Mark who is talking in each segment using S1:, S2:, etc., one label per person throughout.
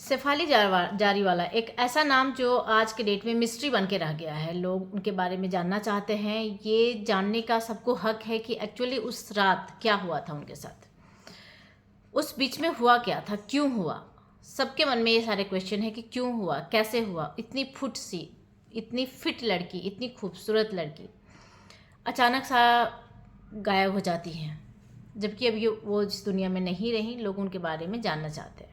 S1: शेफाली जारीवाला एक ऐसा नाम जो आज के डेट में मिस्ट्री बन के रह गया है। लोग उनके बारे में जानना चाहते हैं। ये जानने का सबको हक है कि एक्चुअली उस रात क्या हुआ था उनके साथ, उस बीच में हुआ क्या था, क्यों हुआ। सबके मन में ये सारे क्वेश्चन है कि क्यों हुआ, कैसे हुआ। इतनी फुट सी, इतनी फिट लड़की, इतनी खूबसूरत लड़की अचानक सा गायब हो जाती हैं, जबकि अब ये वो इस दुनिया में नहीं रही। लोग उनके बारे में जानना चाहते हैं।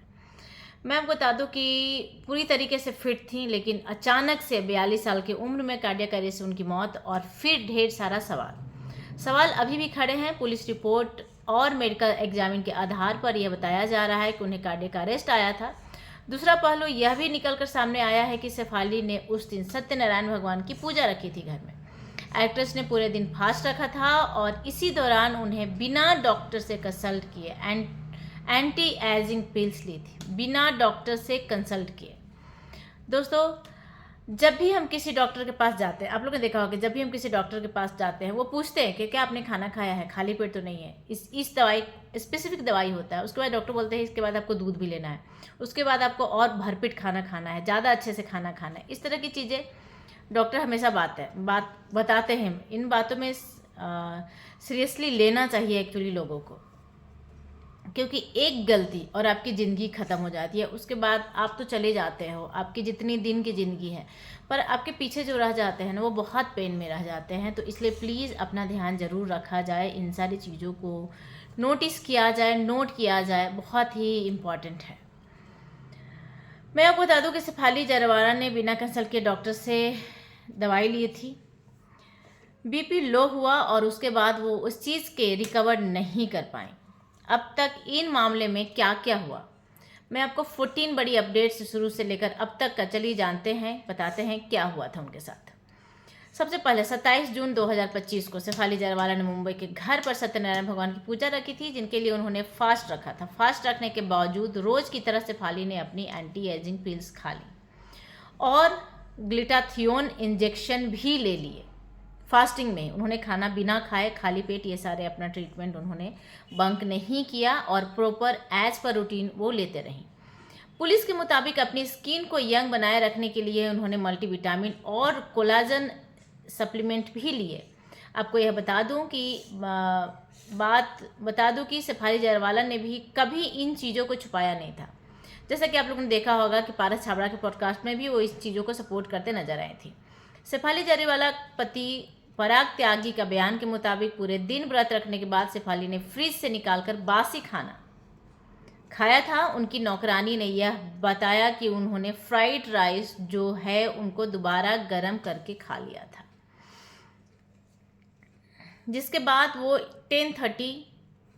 S1: मैं आपको बता दूं कि पूरी तरीके से फिट थी, लेकिन अचानक से 42 साल की उम्र में कार्डियक अरेस्ट से उनकी मौत, और फिर ढेर सारा सवाल अभी भी खड़े हैं। पुलिस रिपोर्ट और मेडिकल एग्जामिन के आधार पर यह बताया जा रहा है कि उन्हें कार्डियक अरेस्ट आया था। दूसरा पहलू यह भी निकलकर सामने आया है कि शेफाली ने उस दिन सत्यनारायण भगवान की पूजा रखी थी घर में। एक्ट्रेस ने पूरे दिन फास्ट रखा था और इसी दौरान उन्हें बिना डॉक्टर से कंसल्ट किए एंटी एजिंग पिल्स ली थी, बिना डॉक्टर से कंसल्ट किए। दोस्तों, जब भी हम किसी डॉक्टर के पास जाते हैं, आप लोगों ने देखा होगा, जब भी हम किसी डॉक्टर के पास जाते हैं वो पूछते हैं कि क्या आपने खाना खाया है, खाली पेट तो नहीं है। इस दवाई, स्पेसिफिक दवाई होता है। उसके बाद डॉक्टर बोलते हैं इसके बाद आपको दूध भी लेना है, उसके बाद आपको और भरपेट खाना खाना है, ज़्यादा अच्छे से खाना खाना है। इस तरह की चीज़ें डॉक्टर हमेशा बात बताते हैं। इन बातों में सीरियसली लेना चाहिए एक्चुअली लोगों को, क्योंकि एक गलती और आपकी ज़िंदगी ख़त्म हो जाती है। उसके बाद आप तो चले जाते हो, आपकी जितनी दिन की ज़िंदगी है, पर आपके पीछे जो रह जाते हैं ना, वो बहुत पेन में रह जाते हैं। तो इसलिए प्लीज़ अपना ध्यान ज़रूर रखा जाए, इन सारी चीज़ों को नोटिस किया जाए, नोट किया जाए, बहुत ही इम्पॉर्टेंट है। मैं आपको बता दूं कि शेफाली जारीवाला ने बिना कंसल्ट किए डॉक्टर से दवाई ली थी। बीपी लो हुआ और उसके बाद वो उस चीज़ के रिकवर नहीं कर पाए। अब तक इन मामले में क्या क्या हुआ, मैं आपको 14 बड़ी अपडेट्स से शुरू से लेकर अब तक का चलिए जानते हैं, बताते हैं क्या हुआ था उनके साथ। सबसे पहले 27 जून 2025 को शेफाली जारीवाला ने मुंबई के घर पर सत्यनारायण भगवान की पूजा रखी थी, जिनके लिए उन्होंने फास्ट रखा था। फास्ट रखने के बावजूद रोज की तरह शेफाली ने अपनी एंटी एजिंग पिल्स खा ली और ग्लूटाथियोन इंजेक्शन भी ले लिए। फास्टिंग में उन्होंने खाना बिना खाए, खाली पेट, ये सारे अपना ट्रीटमेंट उन्होंने बंक नहीं किया और प्रॉपर एज पर रूटीन वो लेते रहीं। पुलिस के मुताबिक अपनी स्किन को यंग बनाए रखने के लिए उन्होंने मल्टीविटामिन और कोलाजन सप्लीमेंट भी लिए। आपको यह बता दूं कि शेफाली जारीवाला ने भी कभी इन चीज़ों को छुपाया नहीं था। जैसा कि आप लोगों ने देखा होगा कि पारस छाबड़ा के पॉडकास्ट में भी वो इस चीज़ों को सपोर्ट करते नजर आई थी। शेफाली जारीवाला पति पराग त्यागी का बयान के मुताबिक पूरे दिन व्रत रखने के बाद शेफाली ने फ्रिज से निकालकर बासी खाना खाया था। उनकी नौकरानी ने यह बताया कि उन्होंने फ्राइड राइस जो है उनको दोबारा गर्म करके खा लिया था, जिसके बाद वो 10:30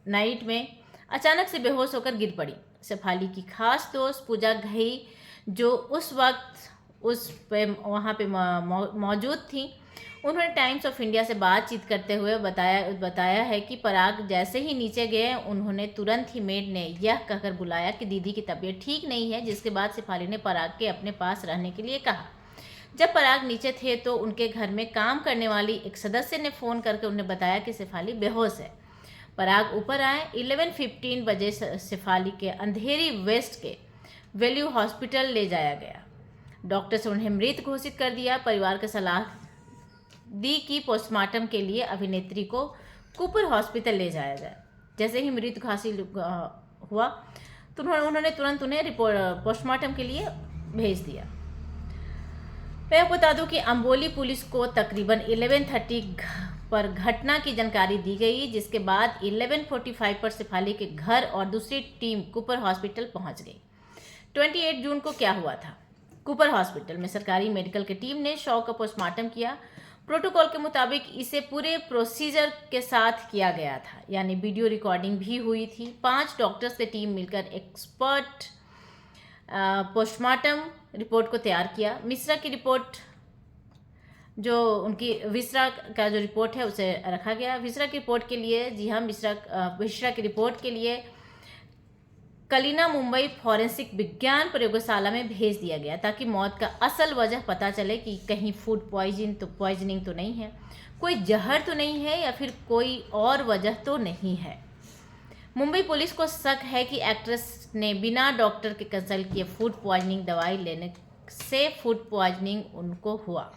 S1: नाइट में अचानक से बेहोश होकर गिर पड़ी। शेफाली की खास दोस्त पूजा घई, जो उस वक्त वहाँ पे मौजूद थी, उन्होंने टाइम्स ऑफ इंडिया से बातचीत करते हुए बताया है कि पराग जैसे ही नीचे गए, उन्होंने तुरंत ही मेड ने यह कहकर बुलाया कि दीदी की तबीयत ठीक नहीं है, जिसके बाद शेफाली ने पराग के अपने पास रहने के लिए कहा। जब पराग नीचे थे तो उनके घर में काम करने वाली एक सदस्य ने फ़ोन करके उन्हें बताया कि शेफाली बेहोश है। पराग ऊपर आए। 11:15 बजे शेफाली के अंधेरी वेस्ट के वैल्यू हॉस्पिटल ले जाया गया। डॉक्टर से उन्हें मृत घोषित कर दिया। परिवार को सलाह दी कि पोस्टमार्टम के लिए अभिनेत्री को कूपर हॉस्पिटल ले जाया जाए। जैसे ही मृत घोषित हुआ तो उन्होंने तुरंत उन्हें पोस्टमार्टम के लिए भेज दिया। मैं आपको बता दूं कि अंबोली पुलिस को तकरीबन 11:30 पर घटना की जानकारी दी गई, जिसके बाद 11:45 पर शेफाली के घर और दूसरी टीम कूपर हॉस्पिटल पहुंच गई। 28 जून को क्या हुआ था? कूपर हॉस्पिटल में सरकारी मेडिकल की टीम ने शव का पोस्टमार्टम किया। प्रोटोकॉल के मुताबिक इसे पूरे प्रोसीजर के साथ किया गया था, यानी वीडियो रिकॉर्डिंग भी हुई थी। 5 डॉक्टर्स की टीम मिलकर एक्सपर्ट पोस्टमार्टम रिपोर्ट को तैयार किया। मिश्रा की रिपोर्ट, जो उनकी विश्रा का जो रिपोर्ट है उसे रखा गया। विश्रा की रिपोर्ट के लिए, जी हाँ, विश्रा की रिपोर्ट के लिए कलिना मुंबई फॉरेंसिक विज्ञान प्रयोगशाला में भेज दिया गया, ताकि मौत का असल वजह पता चले कि कहीं फूड पॉइजनिंग तो नहीं है, कोई जहर तो नहीं है, या फिर कोई और वजह तो नहीं है। मुंबई पुलिस को शक है कि एक्ट्रेस ने बिना डॉक्टर के कंसल्ट किए फूड पॉइजनिंग दवाई लेने से फूड पॉइजनिंग उनको हुआ।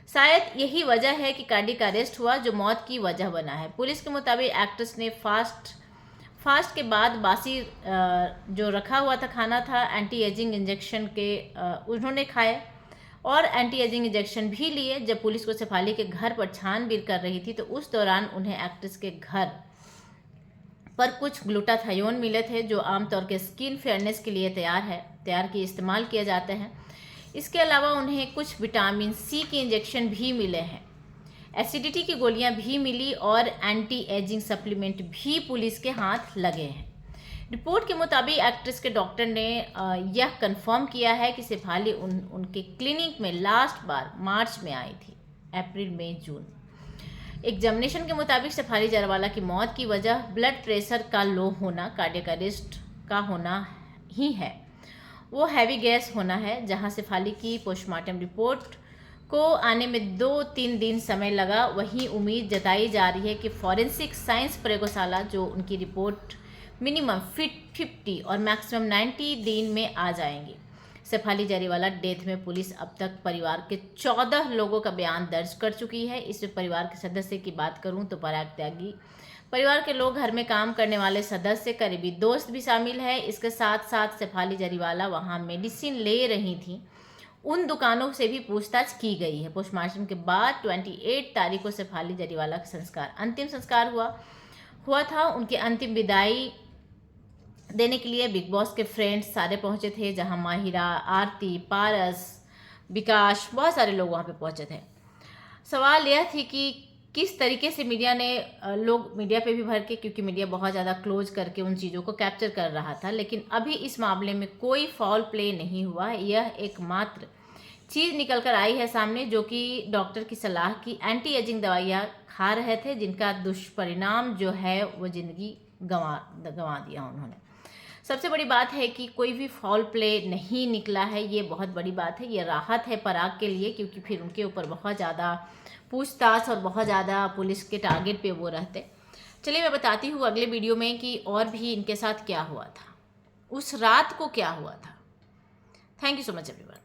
S1: शायद यही वजह है कि कार्डियक अरेस्ट हुआ जो मौत की वजह बना है। पुलिस के मुताबिक एक्ट्रेस ने फास्ट के बाद बासी जो रखा हुआ था खाना था एंटी एजिंग इंजेक्शन के उन्होंने खाए और एंटी एजिंग इंजेक्शन भी लिए। जब पुलिस को शेफाली के घर पर छानबीन कर रही थी तो उस दौरान उन्हें एक्ट्रेस के घर पर कुछ ग्लूटाथायोन मिले थे जो आमतौर के स्किन फेयरनेस के लिए तैयार किए इस्तेमाल किए जाते हैं। इसके अलावा उन्हें कुछ विटामिन सी के इंजेक्शन भी मिले हैं, एसिडिटी की गोलियां भी मिली और एंटी एजिंग सप्लीमेंट भी पुलिस के हाथ लगे हैं। रिपोर्ट के मुताबिक एक्ट्रेस के डॉक्टर ने यह कंफर्म किया है कि शेफाली उनके क्लिनिक में लास्ट बार मार्च में आई थी, अप्रैल मई जून। एग्जामिनेशन के मुताबिक शेफाली जरवाला की मौत की वजह ब्लड प्रेशर का लो होना, कार्डियक अरेस्ट का होना ही है। वो हैवी गैस होना है। जहां शेफाली की पोस्टमार्टम रिपोर्ट को आने में 2-3 दिन समय लगा, वहीं उम्मीद जताई जा रही है कि फॉरेंसिक साइंस प्रयोगशाला जो उनकी रिपोर्ट मिनिमम 50 और मैक्सिमम 90 दिन में आ जाएंगी। शेफाली जरीवाला डेथ में पुलिस अब तक परिवार के 14 लोगों का बयान दर्ज कर चुकी है। इसमें परिवार के सदस्य की बात करूं तो पराग त्यागी, परिवार के लोग, घर में काम करने वाले सदस्य, करीबी दोस्त भी शामिल है। इसके साथ साथ शेफाली जरीवाला वहां मेडिसिन ले रही थी, उन दुकानों से भी पूछताछ की गई है। पोस्टमार्टम के बाद 28 तारीख को शेफाली जरीवाला का अंतिम संस्कार हुआ था। उनकी अंतिम विदाई देने के लिए बिग बॉस के फ्रेंड्स सारे पहुंचे थे, जहां माहिरा, आरती, पारस, विकास, बहुत सारे लोग वहां पे पहुंचे थे। सवाल यह थी कि किस तरीके से लोग मीडिया पे भी भर के, क्योंकि मीडिया बहुत ज़्यादा क्लोज करके उन चीज़ों को कैप्चर कर रहा था, लेकिन अभी इस मामले में कोई फाउल प्ले नहीं हुआ। यह एकमात्र चीज़ निकल कर आई है सामने, जो कि डॉक्टर की सलाह की एंटी एजिंग दवाइयाँ खा रहे थे, जिनका दुष्परिणाम जो है वो ज़िंदगी गंवा दिया उन्होंने। सबसे बड़ी बात है कि कोई भी फाउल प्ले नहीं निकला है, ये बहुत बड़ी बात है। ये राहत है पराग के लिए, क्योंकि फिर उनके ऊपर बहुत ज़्यादा पूछताछ और बहुत ज़्यादा पुलिस के टारगेट पे वो रहते। चलिए मैं बताती हूँ अगले वीडियो में कि और भी इनके साथ क्या हुआ था, उस रात को क्या हुआ था। Thank you so much everyone.